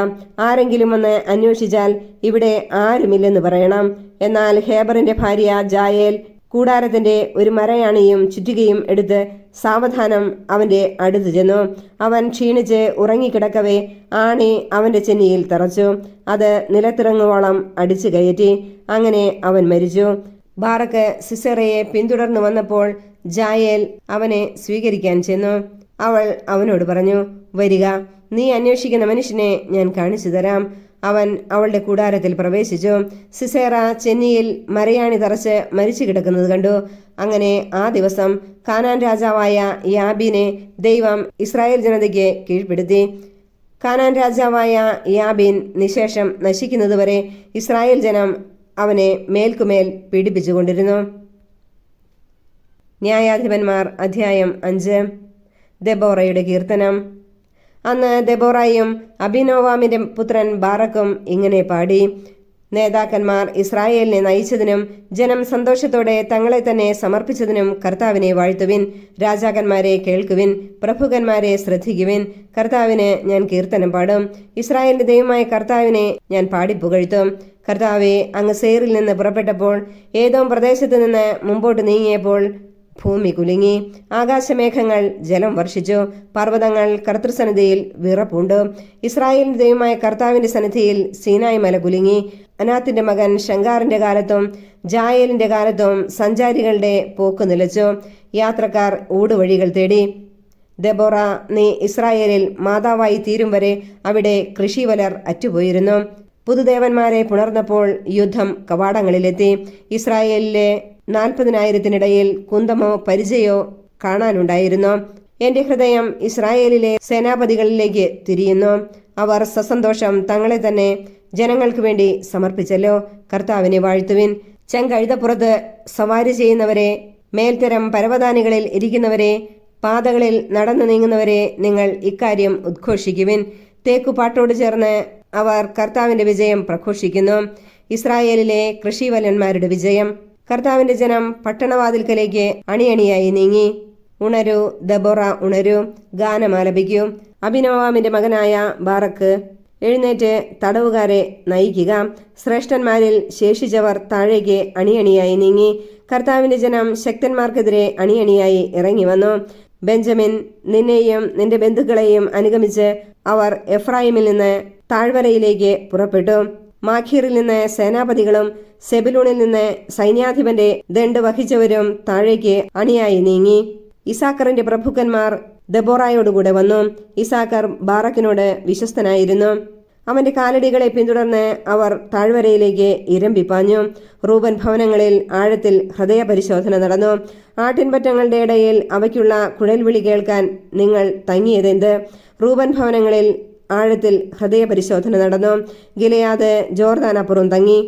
S1: ആരെങ്കിലും വന്ന് അന്വേഷിച്ചാൽ ഇവിടെ ആരുമില്ലെന്ന് പറയണം. എന്നാൽ ഹേബറിന്റെ ഭാര്യ ജായേൽ കൂടാരത്തിന്റെ ഒരു മരയാണിയും ചുറ്റികയും എടുത്ത് സാവധാനം അവന്റെ അടുത്ത് ചെന്നു. അവൻ ക്ഷീണിച്ച് ഉറങ്ങിക്കിടക്കവേ ആണി അവന്റെ ചെന്നിയിൽ തറച്ചു. അത് നിലത്തിറങ്ങുവോളം അടിച്ചു കയറ്റി. അങ്ങനെ അവൻ മരിച്ചു. ബാറക്ക് സിസേറയെ പിന്തുടർന്നു വന്നപ്പോൾ ജായേൽ അവനെ സ്വീകരിക്കാൻ ചെന്നു. അവൾ അവനോട് പറഞ്ഞു, വരിക, നീ അന്വേഷിക്കുന്ന മനുഷ്യനെ ഞാൻ കാണിച്ചു തരാം. അവൻ അവളുടെ കൂടാരത്തിൽ പ്രവേശിച്ചു. സിസേറ ചെന്നിയിൽ മരയാണി തറച്ച് മരിച്ചു കിടക്കുന്നത് കണ്ടു. അങ്ങനെ ആ ദിവസം കാനാൻ രാജാവായ യാബീനെ ദൈവം ഇസ്രായേൽ ജനതയ്ക്ക് കീഴ്പ്പെടുത്തി. കാനാൻ രാജാവായ യാബീൻ നിശേഷം നശിക്കുന്നതുവരെ ഇസ്രായേൽ ജനം അവനെ മേൽക്കുമേൽ പീഡിപ്പിച്ചുകൊണ്ടിരുന്നു. ന്യായാധിപന്മാർ അധ്യായം 5. ദെബോറയുടെ കീർത്തനം. അന്ന് ദെബോറയും അബിനോവാമിന്റെ പുത്രൻ ബാറക്കും ഇങ്ങനെ പാടി: നേതാക്കന്മാർ ഇസ്രായേലിനെ നയിച്ചതിനും ജനം സന്തോഷത്തോടെ തങ്ങളെ തന്നെ സമർപ്പിച്ചതിനും കർത്താവിനെ വാഴ്ത്തുവിൻ. രാജാക്കന്മാരെ കേൾക്കുവിൻ, പ്രഭുക്കന്മാരെ ശ്രദ്ധിക്കുവിൻ. കർത്താവിന് ഞാൻ കീർത്തനം പാടും. ഇസ്രായേലിന്റെ ദൈവമായ കർത്താവിനെ ഞാൻ പാടിപ്പുകഴ്ത്തും. കർത്താവെ, അങ്ങ് സേറിൽ നിന്ന് പുറപ്പെട്ടപ്പോൾ, ഏതോം പ്രദേശത്ത് നിന്ന് മുമ്പോട്ട് നീങ്ങിയപ്പോൾ ഭൂമി കുലുങ്ങി, ആകാശമേഘങ്ങൾ ജലം വർഷിച്ചു, പർവ്വതങ്ങൾ കർത്തൃസന്നിധിയിൽ വിറപ്പുണ്ടു. ഇസ്രായേലിന്റെ ദൈവമായ കർത്താവിന്റെ സന്നിധിയിൽ സീനായി മല കുലുങ്ങി. അനാത്തിന്റെ മകൻ ശങ്കാറിന്റെ കാലത്തും ജായേലിന്റെ കാലത്തും സഞ്ചാരികളുടെ പോക്ക് നിലച്ചു. യാത്രക്കാർ ഊടുവഴികൾ തേടി. ദെബോറ, നീ ഇസ്രായേലിൽ മാതാവായി തീരും വരെ അവിടെ കൃഷിവലർ അറ്റുപോയിരുന്നു. പുതുദേവന്മാരെ പുണർന്നപ്പോൾ യുദ്ധം കവാടങ്ങളിലെത്തി. ഇസ്രായേലിലെ 40,000-നിടയിൽ കുന്തമോ പരിചയോ കാണാനുണ്ടായിരുന്നു. എന്റെ ഹൃദയം ഇസ്രായേലിലെ സേനാപതികളിലേക്ക് തിരിയുന്നു. അവർ സസന്തോഷം തങ്ങളെ തന്നെ ജനങ്ങൾക്ക് വേണ്ടി സമർപ്പിച്ചല്ലോ. കർത്താവിനെ വാഴ്ത്തുവിൻ. ചെങ്കഴുതപ്പുറത്ത് സവാരി ചെയ്യുന്നവരെ, മേൽത്തരം പരവതാനികളിൽ ഇരിക്കുന്നവരെ, പാതകളിൽ നടന്നു നീങ്ങുന്നവരെ, നിങ്ങൾ ഇക്കാര്യം ഉദ്ഘോഷിക്കുവിൻ. തേക്കുപാട്ടോട് ചേർന്ന് അവർ കർത്താവിന്റെ വിജയം പ്രഘോഷിക്കുന്നു. ഇസ്രായേലിലെ കൃഷിവലന്മാരുടെ വിജയം. കർത്താവിന്റെ ജനം പട്ടണവാതിൽക്കലേക്ക് അണിയണിയായി നീങ്ങി. ഉണരൂ ദെബോറ, ഉണരൂ, ഗാനമാലപിക്കൂ. അബിനോവാമിന്റെ മകനായ ബാറക്ക്, എഴുന്നേറ്റ് തടവുകാരെ നയിക്കുക. ശ്രേഷ്ഠന്മാരിൽ ശേഷിച്ചവർ താഴേക്ക് അണിയണിയായി നീങ്ങി. കർത്താവിന്റെ ജനം ശക്തന്മാർക്കെതിരെ അണിയണിയായി ഇറങ്ങി വന്നു. ബെഞ്ചമിൻ, നിന്നെയും നിന്റെ ബന്ധുക്കളെയും അനുഗമിച്ച് അവർ എഫ്രായിമിൽ നിന്ന് താഴ്വരയിലേക്ക് പുറപ്പെട്ടു. മാഖീറിൽ നിന്ന് സേനാപതികളും സെബുലൂണിൽ നിന്ന് സൈന്യാധിപന്റെ ദണ്ഡ് വഹിച്ചവരും താഴേക്ക് അണിയായി നീങ്ങി. ഇസാക്കറിന്റെ പ്രഭുക്കന്മാർ ദെബോറായോടുകൂടെ വന്നു. ഇസാക്കർ ബാറക്കിനോട് വിശ്വസ്തനായിരുന്നു. അവന്റെ കാലടികളെ പിന്തുടർന്ന് അവർ താഴ്വരയിലേക്ക് ഇരമ്പിപ്പാഞ്ഞു. റൂബൻ ഭവനങ്ങളിൽ ആഴത്തിൽ ഹൃദയപരിശോധന നടന്നു. ആട്ടിൻപറ്റങ്ങളുടെ ഇടയിൽ അവയ്ക്കുള്ള കുഴൽവിളി കേൾക്കാൻ നിങ്ങൾ തങ്ങിയതെന്ത്? റൂബൻ ഭവനങ്ങളിൽ ആഴത്തിൽ ഹൃദയപരിശോധന നടന്നു. ഗിലെയാദ് ജോർദാനപ്പുറം തങ്ങി.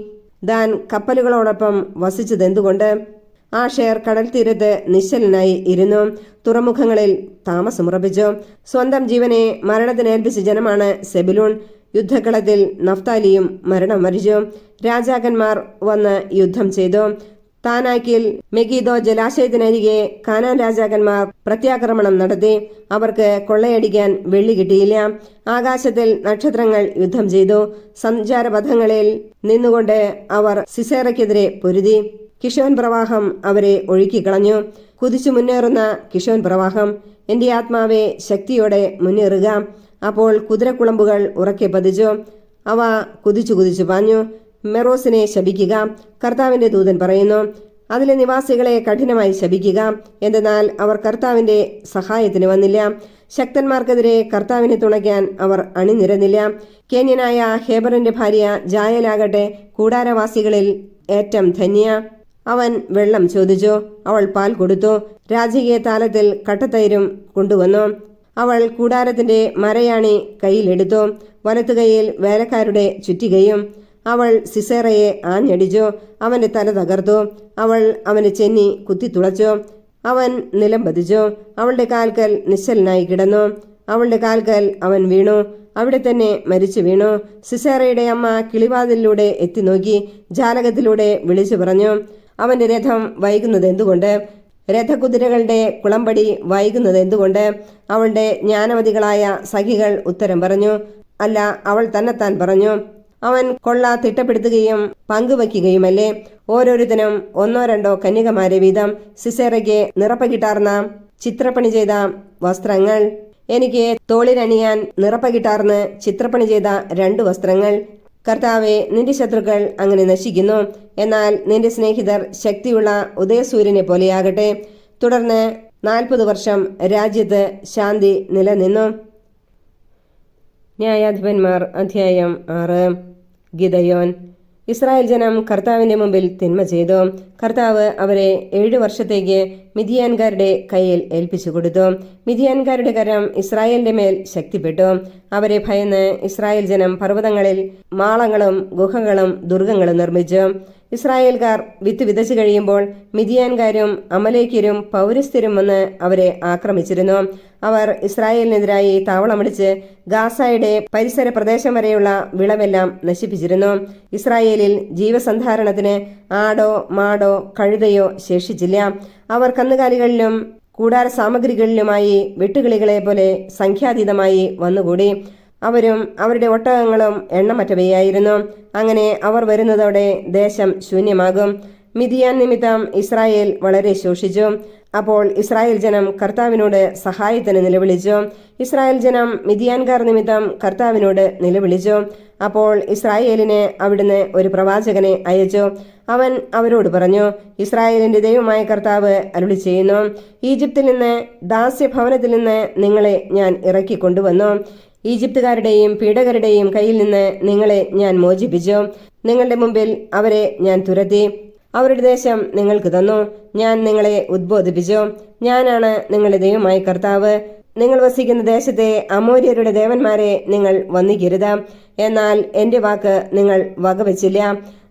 S1: ദാൻ കപ്പലുകളോടൊപ്പം വസിച്ചതെന്തുകൊണ്ട്? ആഷേർ കടൽ തീരത്ത് നിശ്ചലനായി ഇരുന്നു. തുറമുഖങ്ങളിൽ താമസമുറപ്പിച്ചു. സ്വന്തം ജീവനെ മരണത്തിനേൽപ്പിച്ച ജനമാണ് സെബുലൂൺ. യുദ്ധക്കളത്തിൽ നഫ്താലിയും മരണം വരിച്ചു. രാജാക്കന്മാർ വന്ന് യുദ്ധം ചെയ്തു. താനാക്കിൽ മെഗീദോ ജലാശയത്തിനരികെ കാനാൻ രാജാക്കന്മാർ പ്രത്യാക്രമണം നടത്തി. അവർക്ക് കൊള്ളയടിക്കാൻ വെള്ളി കിട്ടിയില്ല. ആകാശത്തിൽ നക്ഷത്രങ്ങൾ യുദ്ധം ചെയ്തു. സഞ്ചാരപഥങ്ങളിൽ നിന്നുകൊണ്ട് അവർ സിസേറയ്ക്കെതിരെ പൊരുതി. കിഷോൻ പ്രവാഹം അവരെ ഒഴുക്കിക്കളഞ്ഞു. കുതിച്ചു മുന്നേറുന്ന കിഷോൻ പ്രവാഹം. എന്റെ ആത്മാവെ, ശക്തിയോടെ മുന്നേറുക. അപ്പോൾ കുതിരക്കുളമ്പുകൾ ഉറക്കെ പതിച്ചു. അവ കുതിച്ചു കുതിച്ചു പാഞ്ഞു. മെറോസിനെ ശപിക്കുക. കർത്താവിന്റെ ദൂതൻ പറയുന്നു, അതിലെ നിവാസികളെ കഠിനമായി ശപിക്കുക. എന്തെന്നാൽ അവർ കർത്താവിന്റെ സഹായത്തിന് വന്നില്ല. ശക്തന്മാർക്കെതിരെ കർത്താവിനെ തുണയ്ക്കാൻ അവർ അണിനിരന്നില്ല. കേന്യനായ ഹേബറിന്റെ ഭാര്യ ജായലാകട്ടെ കൂടാരവാസികളിൽ ഏറ്റവും ധന്യ. അവൻ വെള്ളം ചോദിച്ചു, അവൾ പാൽ കൊടുത്തു. രാജകീയ താലത്തിൽ കട്ടത്തൈരും കൊണ്ടുവന്നു. അവൾ കൂടാരത്തിന്റെ മരയാണി കയ്യിലെടുത്തു, വലത്തുകൈയിൽ വേലക്കാരുടെ ചുറ്റികയും. അവൾ സിസേറയെ ആഞ്ഞടിച്ചു, അവന്റെ തല തകർത്തു. അവൾ അവനെ ചെന്നി കുത്തിത്തുളച്ചു. അവൻ നിലം പതിച്ചു. അവളുടെ കാൽക്കൽ നിശ്ചലനായി കിടന്നു. അവളുടെ കാൽക്കൽ അവൻ വീണു, അവിടെ തന്നെ മരിച്ചു വീണു. സിസേറയുടെ അമ്മ കിളിവാതിലൂടെ എത്തി നോക്കി, ജാലകത്തിലൂടെ വിളിച്ചു പറഞ്ഞു, അവന്റെ രഥം വൈകുന്നത് എന്തുകൊണ്ട്? രഥകുതിരകളുടെ കുളമ്പടി വൈകുന്നത് എന്തുകൊണ്ട്? അവളുടെ ജ്ഞാനവതികളായ സഖികൾ ഉത്തരം പറഞ്ഞു, അല്ല, അവൾ തന്നെത്താൻ പറഞ്ഞു. അവൻ കൊള്ള തിട്ടപ്പെടുത്തുകയും പങ്കുവയ്ക്കുകയുമല്ലേ? ഓരോരുത്തനും 1-2 കന്യകമാരെ വീതം. സിസേറയ്ക്ക് നിറപ്പകിട്ടാർന്ന ചിത്രപ്പണി ചെയ്ത വസ്ത്രങ്ങൾ. എനിക്ക് തോളിലണിയാൻ നിറപ്പകിട്ടാർന്ന് ചിത്രപ്പണി ചെയ്ത 2 വസ്ത്രങ്ങൾ. കർത്താവെ, നിന്റെ ശത്രുക്കൾ അങ്ങനെ നശിക്കുന്നു. എന്നാൽ നിന്റെ സ്നേഹിതർ ശക്തിയുള്ള ഉദയസൂര്യനെ പോലെയാകട്ടെ. തുടർന്ന് 40 വർഷം രാജ്യത്ത് ശാന്തി നിലനിന്നു. ന്യായാധിപന്മാർ അധ്യായം 6. ഗിദയോൻ. ഇസ്രായേൽ ജനം കർത്താവിന്റെ മുമ്പിൽ തിന്മ ചെയ്തു. കർത്താവ് അവരെ 7 വർഷത്തേക്ക് മിദ്യാൻകാരുടെ കയ്യിൽ ഏൽപ്പിച്ചു കൊടുത്തു. മിദ്യാൻകാരുടെ കരം ഇസ്രായേലിന്റെ മേൽ ശക്തിപ്പെട്ടു. അവരെ ഭയന്ന് ഇസ്രായേൽ ജനം പർവ്വതങ്ങളിൽ മാളങ്ങളും ഗുഹകളും ദുർഗങ്ങളും നിർമ്മിച്ചു. ഇസ്രായേൽക്കാർ വിത്ത് വിതച്ചു കഴിയുമ്പോൾ മിദ്യാൻകാരും അമലേക്യരും പൗരസ്ഥരും വന്ന് അവരെ ആക്രമിച്ചിരുന്നു. അവർ ഇസ്രായേലിനെതിരായി താവളമടിച്ച് ഗാസയുടെ പരിസര പ്രദേശം വരെയുള്ള വിളവെല്ലാം നശിപ്പിച്ചിരുന്നു. ഇസ്രായേലിൽ ജീവസന്ധാരണത്തിന് ആടോ മാടോ കഴുതയോ ശേഷിച്ചില്ല. അവർ കന്നുകാലികളിലും കൂടാര സാമഗ്രികളിലുമായി വെട്ടുകിളികളെ പോലെ സംഖ്യാതീതമായി വന്നുകൂടി. അവരും അവരുടെ ഒട്ടകങ്ങളും എണ്ണമറ്റവയായിരുന്നു. അങ്ങനെ അവർ വരുന്നതോടെ ദേശം ശൂന്യമാകും. മിദ്യാൻ നിമിത്തം ഇസ്രായേൽ വളരെ ശോഷിച്ചു. അപ്പോൾ ഇസ്രായേൽ ജനം കർത്താവിനോട് സഹായത്തിന് നിലവിളിച്ചു. ഇസ്രായേൽ ജനം മിദ്യാൻകാർ നിമിത്തം കർത്താവിനോട് നിലവിളിച്ചു. അപ്പോൾ ഇസ്രായേലിന് അവിടുന്ന് ഒരു പ്രവാചകനെ അയച്ചു. അവൻ അവരോട് പറഞ്ഞു, ഇസ്രായേലിന്റെ ദൈവമായ കർത്താവ് അരുളി ചെയ്യുന്നു, ഈജിപ്തിൽ നിന്ന് ദാസ്യഭവനത്തിൽ നിന്ന് നിങ്ങളെ ഞാൻ ഇറക്കിക്കൊണ്ടുവന്നു. ഈജിപ്തുകാരുടെയും പീഡകരുടെയും കയ്യിൽ നിന്ന് നിങ്ങളെ ഞാൻ മോചിപ്പിച്ചു. നിങ്ങളുടെ മുമ്പിൽ അവരെ ഞാൻ തുരത്തി. അവരുടെ ദേശം നിങ്ങൾക്ക് തന്നു. ഞാൻ നിങ്ങളെ ഉദ്ബോധിപ്പിച്ചു. ഞാനാണ് നിങ്ങളുടെ ദൈവമായ കർത്താവ്. നിങ്ങൾ വസിക്കുന്ന ദേശത്തെ അമോര്യരുടെ ദേവന്മാരെ നിങ്ങൾ വന്ദിക്കരുത്. എന്നാൽ എന്റെ വാക്ക് നിങ്ങൾ വകവെച്ചില്ല.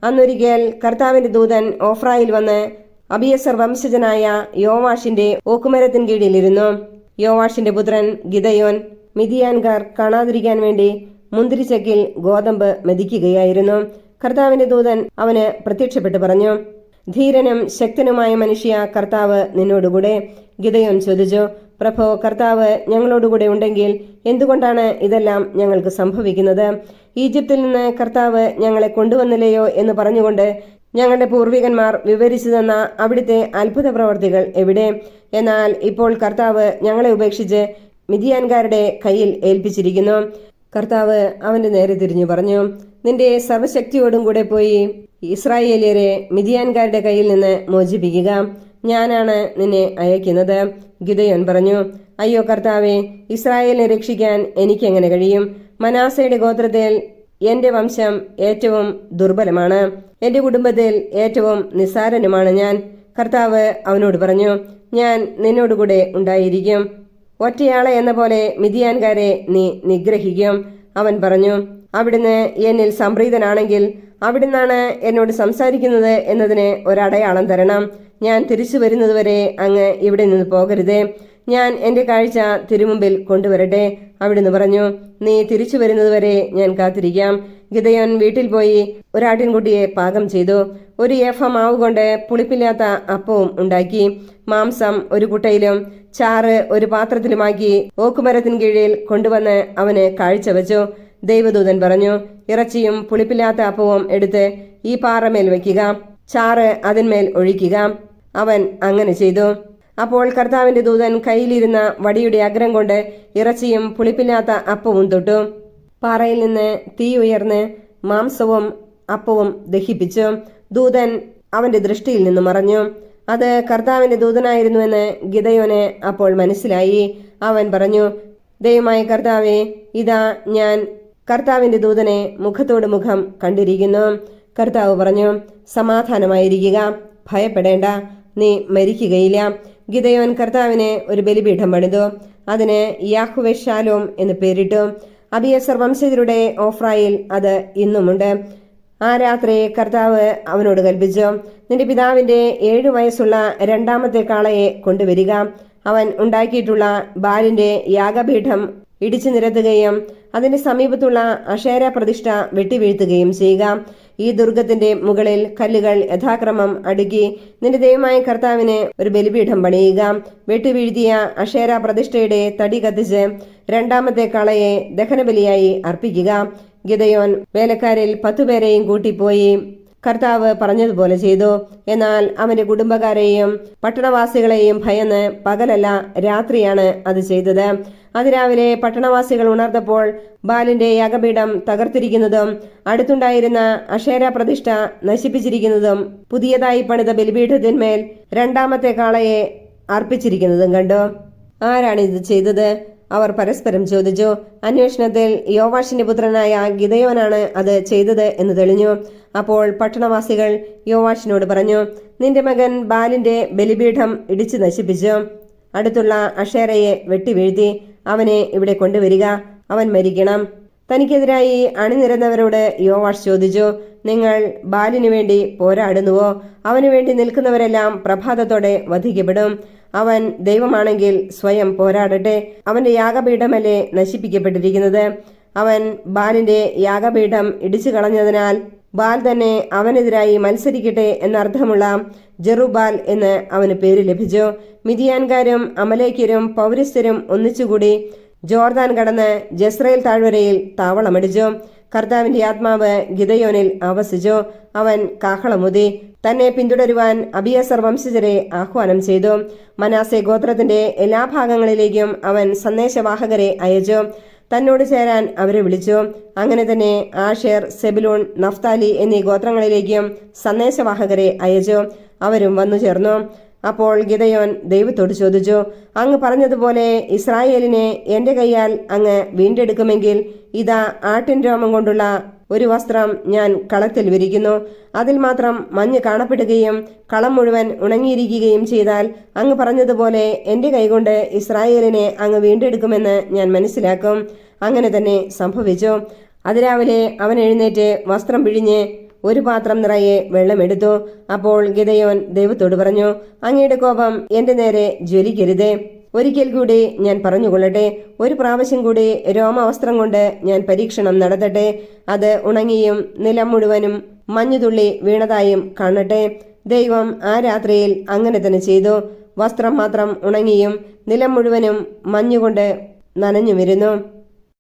S1: അന്നൊരിക്കൽ കർത്താവിന്റെ ദൂതൻ ഓഫ്രായിൽ വന്ന് അബിയസർ വംശജനായ യോവാഷിന്റെ ഓക്കുമരത്തിൻ കീഴിലിരുന്നു. യോവാഷിന്റെ പുത്രൻ ഗിദയോൻ മിദ്യാൻകാർ കാണാതിരിക്കാൻ വേണ്ടി മുന്തിരിച്ചക്കിൽ ഗോതമ്പ് മെതിക്കുകയായിരുന്നു. കർത്താവിന്റെ ദൂതൻ അവന് പ്രത്യക്ഷപ്പെട്ടു പറഞ്ഞു, ധീരനും ശക്തനുമായ മനുഷ്യ, കർത്താവ് നിന്നോടുകൂടെ. ഗിദയോൻ ചോദിച്ചു, പ്രഭോ, കർത്താവ് ഞങ്ങളോടുകൂടെ ഉണ്ടെങ്കിൽ എന്തുകൊണ്ടാണ് ഇതെല്ലാം ഞങ്ങൾക്ക് സംഭവിക്കുന്നത്? ഈജിപ്തിൽ നിന്ന് കർത്താവ് ഞങ്ങളെ കൊണ്ടുവന്നില്ലയോ എന്ന് പറഞ്ഞുകൊണ്ട് ഞങ്ങളുടെ പൂർവികന്മാർ വിവരിച്ചു തന്ന അവിടുത്തെ അത്ഭുത പ്രവർത്തികൾ എവിടെ? എന്നാൽ ഇപ്പോൾ കർത്താവ് ഞങ്ങളെ ഉപേക്ഷിച്ച് മിദ്യാൻകാരുടെ കയ്യിൽ ഏൽപ്പിച്ചിരിക്കുന്നു. കർത്താവ് അവന്റെ നേരെ തിരിഞ്ഞു പറഞ്ഞു, നിന്റെ സർവശക്തിയോടും കൂടെ പോയി ഇസ്രായേലിയരെ മിദ്യാൻകാരുടെ കയ്യിൽ നിന്ന് മോചിപ്പിക്കുക. ഞാനാണ് നിന്നെ അയക്കുന്നത്. ഗിദയോൻ പറഞ്ഞു, അയ്യോ കർത്താവേ, ഇസ്രായേലിനെ രക്ഷിക്കാൻ എനിക്കെങ്ങനെ കഴിയും? മനാസയുടെ ഗോത്രത്തിൽ എന്റെ വംശം ഏറ്റവും ദുർബലമാണ്. എന്റെ കുടുംബത്തിൽ ഏറ്റവും നിസ്സാരനുമാണ് ഞാൻ. കർത്താവ് അവനോട് പറഞ്ഞു, ഞാൻ നിന്നോടുകൂടെ ഉണ്ടായിരിക്കും. ഒറ്റയാളെ എന്ന പോലെ മിദ്യാൻകാരെ നീ നിഗ്രഹിക്കും. അവൻ പറഞ്ഞു, അവിടുന്ന് എന്നിൽ സംപ്രീതനാണെങ്കിൽ അവിടുന്നാണ് എന്നോട് സംസാരിക്കുന്നത് എന്നതിന് ഒരടയാളം തരണം. ഞാൻ തിരിച്ചു വരുന്നതുവരെ അങ്ങ് ഇവിടെ നിന്ന് പോകരുതേ. ഞാൻ എന്റെ കാഴ്ച തിരുമുമ്പിൽ കൊണ്ടുവരട്ടെ. അവിടുന്ന് പറഞ്ഞു, നീ തിരിച്ചു വരുന്നതുവരെ ഞാൻ കാത്തിരിക്കാം. ഗിദയോൻ വീട്ടിൽ പോയി ഒരാട്ടിൻകുട്ടിയെ പാകം ചെയ്തു. 1 ഏഫ മാവ് കൊണ്ട് പുളിപ്പില്ലാത്ത അപ്പവും ഉണ്ടാക്കി. മാംസം ഒരു കുട്ടയിലും ചാറ് ഒരു പാത്രത്തിലുമാക്കി ഓക്കുമരത്തിൻ കീഴിൽ കൊണ്ടുവന്ന് അവന് കാഴ്ചവെച്ചു. ദൈവദൂതൻ പറഞ്ഞു, ഇറച്ചിയും പുളിപ്പില്ലാത്ത അപ്പവും എടുത്ത് ഈ പാറമേൽ വയ്ക്കുക, ചാറ് അതിന്മേൽ ഒഴിക്കുക. അവൻ അങ്ങനെ ചെയ്തു. അപ്പോൾ കർത്താവിന്റെ ദൂതൻ കയ്യിലിരുന്ന വടിയുടെ അഗ്രം കൊണ്ട് ഇറച്ചിയും പുളിപ്പില്ലാത്ത അപ്പവും തൊട്ടു. പാറയിൽ നിന്ന് തീ ഉയർന്ന് മാംസവും അപ്പവും ദഹിപ്പിച്ചു. ദൂതൻ അവന്റെ ദൃഷ്ടിയിൽ നിന്ന് മറഞ്ഞു. അത് കർത്താവിന്റെ ദൂതനായിരുന്നുവെന്ന് ഗിദയോന് അപ്പോൾ മനസ്സിലായി. അവൻ പറഞ്ഞു, ദൈവമായ കർത്താവേ, ഇതാ ഞാൻ കർത്താവിന്റെ ദൂതനെ മുഖത്തോട് മുഖം കണ്ടിരിക്കുന്നു. കർത്താവ് പറഞ്ഞു, സമാധാനമായിരിക്കുക, ഭയപ്പെടേണ്ട, നീ മരിക്കുകയില്ല. ഗിദയോൻ കർത്താവിന് ഒരു ബലിപീഠം പണിതു. അതിന് യാഹ്വേ ഷാലോം എന്ന് പേരിട്ടു. അബിയസർ വംശജരുടെ ഓഫ്രായിൽ അത് ഇന്നുമുണ്ട്. ആ രാത്രി കർത്താവ് അവനോട് കൽപ്പിച്ചു, നിന്റെ പിതാവിന്റെ 7 വയസ്സുള്ള 2ാമത്തെ കാളയെ കൊണ്ടുവരിക. അവൻ ഉണ്ടാക്കിയിട്ടുള്ള ബാലിന്റെ യാഗപീഠം ഇടിച്ചു നിരത്തുകയും അതിന്റെ സമീപത്തുള്ള അഷേര പ്രതിഷ്ഠ വെട്ടിവീഴ്ത്തുകയും ചെയ്യുക. ഈ ദുർഗത്തിന്റെ മുകളിൽ കല്ലുകൾ യഥാക്രമം അടുക്കി നിന്റെ ദൈവമായ കർത്താവിന് ഒരു ബലിപീഠം പണിയുക. വെട്ടിവീഴ്ത്തിയ അഷേര പ്രതിഷ്ഠയുടെ തടി കത്തിച്ച് 2ാമത്തെ കാളയെ ദഹനബലിയായി അർപ്പിക്കുക. ഗിദയോൻ വേലക്കാരിൽ 10 പേരെയും കൂട്ടിപ്പോയി കർത്താവ് പറഞ്ഞതുപോലെ ചെയ്തു. എന്നാൽ അവന്റെ കുടുംബക്കാരെയും പട്ടണവാസികളെയും ഭയന്ന് പകലല്ല രാത്രിയാണ് അത് ചെയ്തത്. അതിരാവിലെ പട്ടണവാസികൾ ഉണർന്നപ്പോൾ ബാലിന്റെ യാഗപീഠം തകർത്തിരിക്കുന്നതും അടുത്തുണ്ടായിരുന്ന അഷേര പ്രതിഷ്ഠ നശിപ്പിച്ചിരിക്കുന്നതും പുതിയതായി പണിത ബലിപീഠത്തിന്മേൽ 2ാമത്തെ കാളയെ അർപ്പിച്ചിരിക്കുന്നതും കണ്ടു. ആരാണിത് ചെയ്തത്? അവർ പരസ്പരം ചോദിച്ചു. അന്വേഷണത്തിൽ യോവാഷിന്റെ പുത്രനായ ഗിദെയോനാണ് അത് ചെയ്തത് എന്ന് തെളിഞ്ഞു. അപ്പോൾ പട്ടണവാസികൾ യോവാഷിനോട് പറഞ്ഞു, നിന്റെ മകൻ ബാലിന്റെ ബലിപീഠം ഇടിച്ചു നശിപ്പിച്ചു, അടുത്തുള്ള അഷേരയെ വെട്ടിവീഴ്ത്തി. അവനെ ഇവിടെ കൊണ്ടുവരിക, അവൻ മരിക്കണം. തനിക്കെതിരായി അണിനിരന്നവരോട് യോവാഷ് ചോദിച്ചു, നിങ്ങൾ ബാലിനു വേണ്ടി പോരാടുന്നുവോ? അവനു വേണ്ടി നിൽക്കുന്നവരെല്ലാം പ്രഭാതത്തോടെ വധിക്കപ്പെടും. അവൻ ദൈവമാണെങ്കിൽ സ്വയം പോരാടട്ടെ. അവന്റെ യാഗപീഠമല്ലേ നശിപ്പിക്കപ്പെട്ടിരിക്കുന്നത്? അവൻ ബാലിന്റെ യാഗപീഠം ഇടിച്ചു കളഞ്ഞതിനാൽ ബാൽ തന്നെ അവനെതിരായി മത്സരിക്കട്ടെ എന്നർത്ഥമുള്ള ജെറുബാൽ എന്ന് അവന് പേര് ലഭിച്ചു. മിദിയാൻകാരും അമലേക്യരും പൗരസ്ത്യരും ഒന്നിച്ചുകൂടി ജോർദാൻ കടന്ന് ജസ്രയേൽ താഴ്വരയിൽ താവളമടിച്ചു. കർത്താവിന്റെ ആത്മാവ് ഗിദെയോനിൽ ആവസിച്ചു. അവൻ കാഹളമുതി. തന്നെ പിന്തുടരുവാൻ അബിയസർ വംശജരെ ആഹ്വാനം ചെയ്തു. മനാസെ ഗോത്രത്തിന്റെ എല്ലാ ഭാഗങ്ങളിലേക്കും അവൻ സന്ദേശവാഹകരെ അയച്ചു. തന്നോട് ചേരാൻ അവരെ വിളിച്ചു. അങ്ങനെ തന്നെ ആഷേർ, സെബുലൂൺ, നഫ്താലി എന്നീ ഗോത്രങ്ങളിലേക്കും സന്ദേശവാഹകരെ അയച്ചു. അവരും വന്നു ചേർന്നു. അപ്പോൾ ഗിദെയോൻ ദൈവത്തോട് ചോദിച്ചു, അങ്ങ് പറഞ്ഞതുപോലെ ഇസ്രായേലിനെ എന്റെ കൈയാൽ അങ്ങ് വീണ്ടെടുക്കുമെങ്കിൽ ഇതാ ആട്ടിൻ രോമം കൊണ്ടുള്ള ഒരു വസ്ത്രം ഞാൻ കളത്തിൽ വിരിക്കുന്നു. അതിൽ മാത്രം മഞ്ഞ് കാണപ്പെടുകയും കളം മുഴുവൻ ഉണങ്ങിയിരിക്കുകയും ചെയ്താൽ അങ്ങ് പറഞ്ഞതുപോലെ എന്റെ കൈകൊണ്ട് ഇസ്രായേലിനെ അങ്ങ് വീണ്ടെടുക്കുമെന്ന് ഞാൻ മനസ്സിലാക്കും. അങ്ങനെ തന്നെ സംഭവിച്ചു. അതിരാവിലെ അവൻ എഴുന്നേറ്റ് വസ്ത്രം പിഴിഞ്ഞ് ഒരു പാത്രം നിറയെ വെള്ളമെടുത്തു. അപ്പോൾ ഗിദെയോൻ ദൈവത്തോട് പറഞ്ഞു, അങ്ങയുടെ കോപം എന്റെ നേരെ ജ്വലിക്കരുതേ. ഒരിക്കൽ കൂടി ഞാൻ പറഞ്ഞുകൊള്ളട്ടെ, ഒരു പ്രാവശ്യം കൂടി രോമവസ്ത്രം കൊണ്ട് ഞാൻ പരീക്ഷണം നടത്തട്ടെ. അത് ഉണങ്ങിയും നിലം മുഴുവനും മഞ്ഞുതുള്ളി വീണതായും കാണട്ടെ. ദൈവം ആ രാത്രിയിൽ അങ്ങനെ തന്നെ ചെയ്തു. വസ്ത്രം മാത്രം ഉണങ്ങിയും നിലം മുഴുവനും മഞ്ഞുകൊണ്ട് നനഞ്ഞുമിരുന്നു.